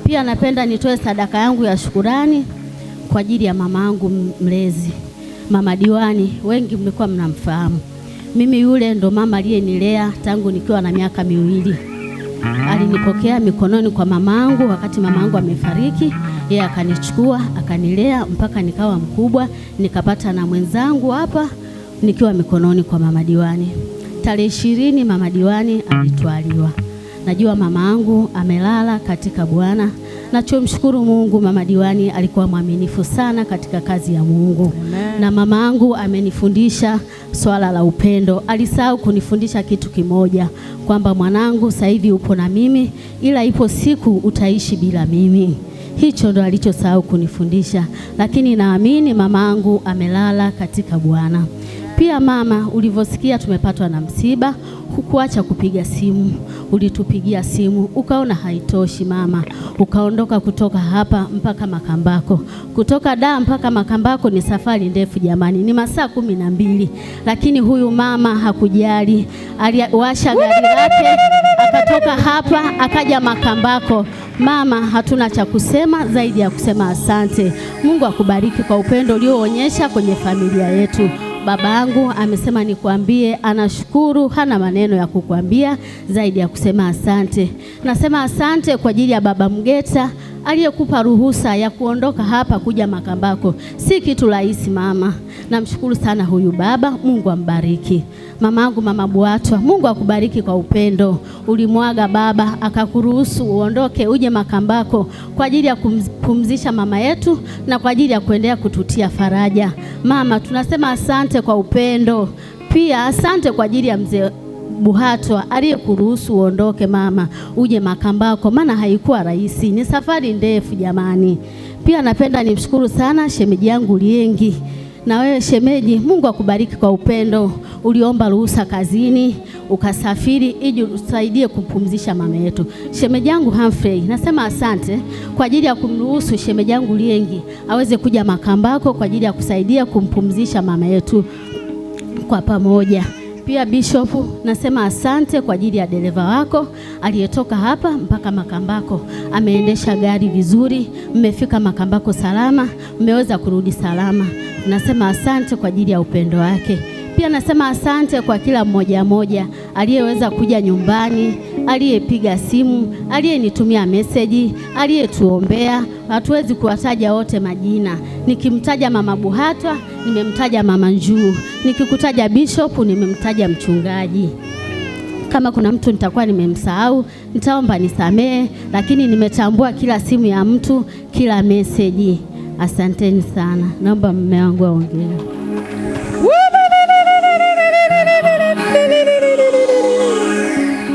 Pia napenda nitoe sadaka yangu ya shukurani kwa ajili ya mama yangu mlezi, Mama Diwani. Wengi mlikuwa mnamfahamu. Mimi yule ndo mama aliyenilea tangu nikiwa na miaka 2. Alinipokea mikononi kwa mamangu wakati mamangu amefariki. Yeye akanichukua akanilea mpaka nikawa mkubwa, nikapata na mwenzangu hapa nikiwa mikononi kwa Mama Diwani. Tarehe 20 Mama Diwani alitwaliwa. Najua mamangu amelala katika Bwana. Nachomshukuru Mungu, Mama Diwani alikuwa mwaminifu sana katika kazi ya Mungu. Amen. Na mamangu amenifundisha swala la upendo. Alisahau kunifundisha kitu kimoja, kwamba mwanangu, sasa hivi upo na mimi, ila ipo siku utaishi bila mimi. Hicho ndo alichosahau kunifundisha, lakini naamini mamangu amelala katika Bwana. Pia mama, ulivyosikia tumepatwa na msiba, hukuacha kupiga simu. Ulitupigia simu, ukaona haitoshi mama, ukaondoka kutoka hapa mpaka Makambako. Kutoka Dar mpaka Makambako ni safari ndefu jamani, ni masaa 12, lakini huyu mama hakujali. Aliwasha gari lake akatoka hapa akaja Makambako. Mama, hatuna cha kusema zaidi ya kusema asante. Mungu akubariki kwa upendo ulioonyesha kwenye familia yetu. Baba yangu amesema nikuambie, anashukuru, hana maneno ya kukuambia zaidi ya kusema asante. Nasema asante kwa ajili ya Baba Mgeta aliyekupa ruhusa ya kuondoka hapa kuja Makambako. Si kitu rahisi mama. Namshukuru sana huyu baba, Mungu ambariki. Mamangu Mama Buatwa, Mungu akubariki kwa upendo. Ulimwaga baba akakuruhusu uondoke uje Makambako kwa ajili ya kumpumzisha mama yetu na kwa ajili ya kuendelea kututia faraja. Mama, tunasema asante kwa upendo. Pia asante kwa ajili ya mzee Buhatwa aliyekuruhusu uondoke mama uje Makambako, maana haikuwa rahisi, ni safari ndefu jamani. Pia napenda nimshukuru sana shemeji yangu Liengi. Na wewe shemeji, Mungu akubariki kwa upendo. Uliomba ruhusa kazini, ukasafiri ili usaidie kumpumzisha mama yetu. Shemeji yangu Humphrey, nasema asante kwa ajili ya kumruhusu shemeji yangu Liengi aweze kuja Makambako kwa ajili ya kusaidia kumpumzisha mama yetu kwa pamoja. Pia Bishop, nasema asante kwa ajili ya dereva wako aliyetoka hapa mpaka Makambako. Ameendesha gari vizuri, mmefika Makambako salama, mmeweza kurudi salama. Nasema asante kwa ajili ya upendo wake. Pia nasema asante kwa kila mmoja aliyeweza kuja nyumbani, aliyepiga simu, aliyenitumia meseji, aliyetuombea. Hatuwezi kuwataja wote majina. Nikimtaja Mama Buhatwa, nimemtaja Mama Njuu. Nikikutaja Bishop, nimemtaja mchungaji. Kama kuna mtu nitakuwa nimemsahau, nitaomba nisamehe, lakini nimetambua kila simu ya mtu, kila meseji. Asanteni sana. Naomba mume wangu aongee.